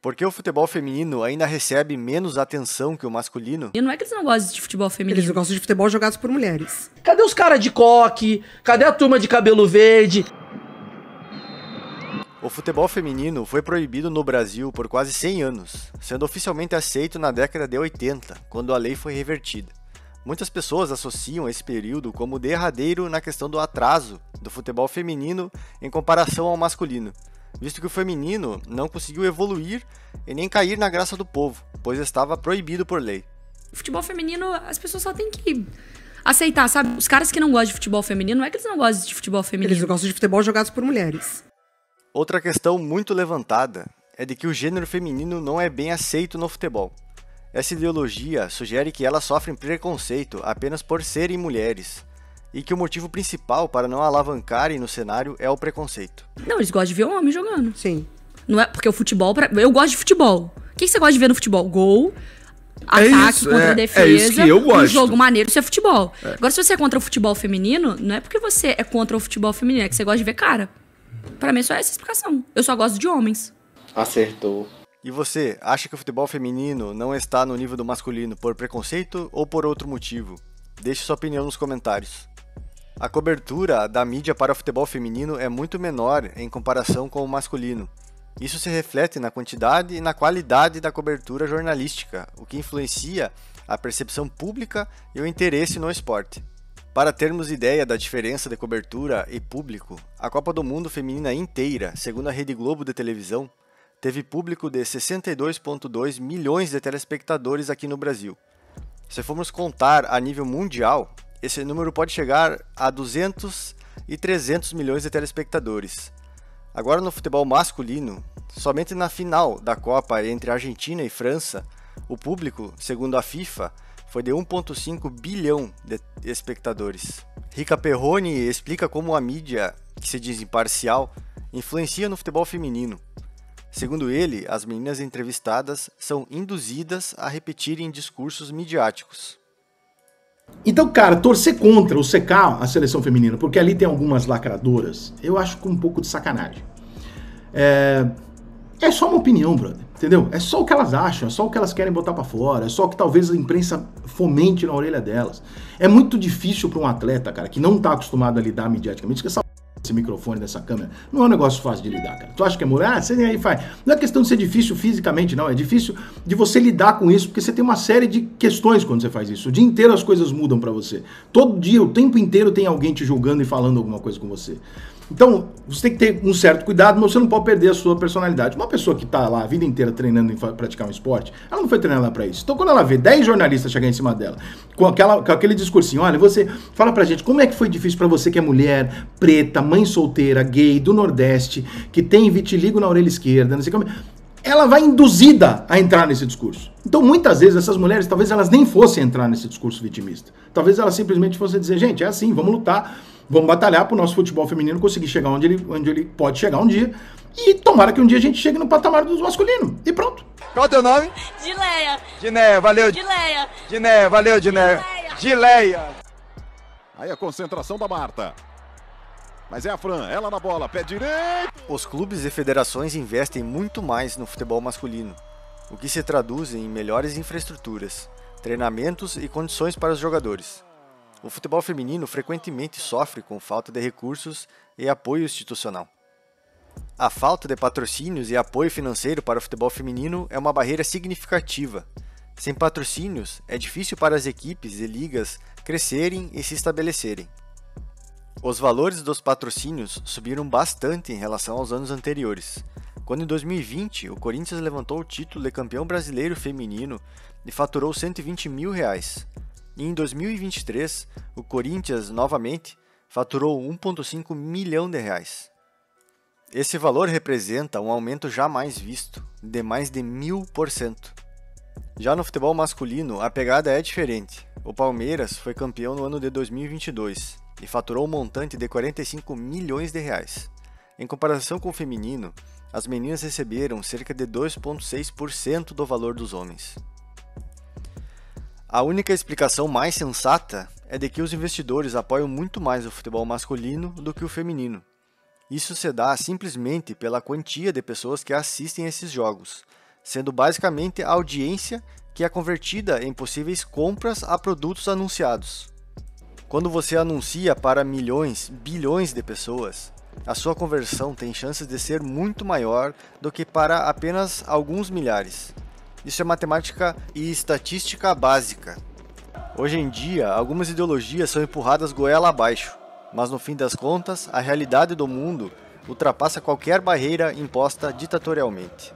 Por que o futebol feminino ainda recebe menos atenção que o masculino? E não é que eles não gostam de futebol feminino. Eles gostam de futebol jogados por mulheres. Cadê os caras de coque? Cadê a turma de cabelo verde? O futebol feminino foi proibido no Brasil por quase 100 anos, sendo oficialmente aceito na década de 80, quando a lei foi revertida. Muitas pessoas associam esse período como derradeiro na questão do atraso do futebol feminino em comparação ao masculino, visto que o feminino não conseguiu evoluir e nem cair na graça do povo, pois estava proibido por lei. O futebol feminino, as pessoas só têm que aceitar, sabe? Os caras que não gostam de futebol feminino, não é que eles não gostam de futebol feminino. Eles gostam de futebol jogados por mulheres. Outra questão muito levantada é de que o gênero feminino não é bem aceito no futebol. Essa ideologia sugere que elas sofrem preconceito apenas por serem mulheres, e que o motivo principal para não alavancarem no cenário é o preconceito. Não, eles gostam de ver homem jogando. Sim. Não é porque o futebol... Eu gosto de futebol. O que você gosta de ver no futebol? Gol, ataque contra defesa. É isso que eu gosto. Um jogo maneiro, isso é futebol. Agora, se você é contra o futebol feminino, não é porque você é contra o futebol feminino, é que você gosta de ver cara. Pra mim, só é essa a explicação. Eu só gosto de homens. Acertou. E você, acha que o futebol feminino não está no nível do masculino por preconceito ou por outro motivo? Deixe sua opinião nos comentários. A cobertura da mídia para o futebol feminino é muito menor em comparação com o masculino. Isso se reflete na quantidade e na qualidade da cobertura jornalística, o que influencia a percepção pública e o interesse no esporte. Para termos ideia da diferença de cobertura e público, a Copa do Mundo feminina inteira, segundo a Rede Globo de televisão, teve público de 62,2 milhões de telespectadores aqui no Brasil. Se formos contar a nível mundial, esse número pode chegar a 200 e 300 milhões de telespectadores. Agora no futebol masculino, somente na final da Copa entre Argentina e França, o público, segundo a FIFA, foi de 1,5 bilhão de espectadores. Rica Perrone explica como a mídia, que se diz imparcial, influencia no futebol feminino. Segundo ele, as meninas entrevistadas são induzidas a repetirem discursos midiáticos. Então, cara, torcer contra ou secar a seleção feminina, porque ali tem algumas lacradoras, eu acho com um pouco de sacanagem. É só uma opinião, brother, entendeu? É só o que elas acham, é só o que elas querem botar pra fora, é só o que talvez a imprensa fomente na orelha delas. É muito difícil pra um atleta, cara, que não tá acostumado a lidar mediaticamente, que esse microfone dessa câmera não é um negócio fácil de lidar, cara. Tu acha que é mulher? Ah, você aí faz. Não é questão de ser difícil fisicamente, não. É difícil de você lidar com isso, porque você tem uma série de questões quando você faz isso. O dia inteiro as coisas mudam pra você. Todo dia, o tempo inteiro tem alguém te julgando e falando alguma coisa com você. Então, você tem que ter um certo cuidado, mas você não pode perder a sua personalidade. Uma pessoa que tá lá a vida inteira treinando em praticar um esporte, ela não foi treinar lá pra isso. Então, quando ela vê 10 jornalistas chegar em cima dela, com aquele discursinho, olha, você fala pra gente, como é que foi difícil pra você que é mulher, preta, mãe solteira, gay, do Nordeste, que tem vitiligo na orelha esquerda, não sei como... Ela vai induzida a entrar nesse discurso. Então, muitas vezes, essas mulheres, talvez elas nem fossem entrar nesse discurso vitimista. Talvez elas simplesmente fossem dizer, gente, é assim, vamos lutar, vamos batalhar para o nosso futebol feminino conseguir chegar onde ele pode chegar um dia. E tomara que um dia a gente chegue no patamar do masculino. E pronto. Qual é o teu nome? Dileia. Dineia, valeu. Dileia. Dineia, valeu, Dineia. Dileia. Aí a concentração da Marta. Mas é a Fran, ela na bola, pé direito. Os clubes e federações investem muito mais no futebol masculino, o que se traduz em melhores infraestruturas, treinamentos e condições para os jogadores. O futebol feminino frequentemente sofre com falta de recursos e apoio institucional. A falta de patrocínios e apoio financeiro para o futebol feminino é uma barreira significativa. Sem patrocínios, é difícil para as equipes e ligas crescerem e se estabelecerem. Os valores dos patrocínios subiram bastante em relação aos anos anteriores, quando em 2020 o Corinthians levantou o título de campeão brasileiro feminino e faturou R$120 mil. E em 2023, o Corinthians novamente faturou R$1,5 milhão. Esse valor representa um aumento jamais visto, de mais de 1000%. Já no futebol masculino, a pegada é diferente. O Palmeiras foi campeão no ano de 2022 e faturou um montante de R$45 milhões. Em comparação com o feminino, as meninas receberam cerca de 2,6% do valor dos homens. A única explicação mais sensata é de que os investidores apoiam muito mais o futebol masculino do que o feminino. Isso se dá simplesmente pela quantia de pessoas que assistem a esses jogos, sendo basicamente a audiência que é convertida em possíveis compras a produtos anunciados. Quando você anuncia para milhões, bilhões de pessoas, a sua conversão tem chances de ser muito maior do que para apenas alguns milhares. Isso é matemática e estatística básica. Hoje em dia, algumas ideologias são empurradas goela abaixo, mas no fim das contas, a realidade do mundo ultrapassa qualquer barreira imposta ditatorialmente.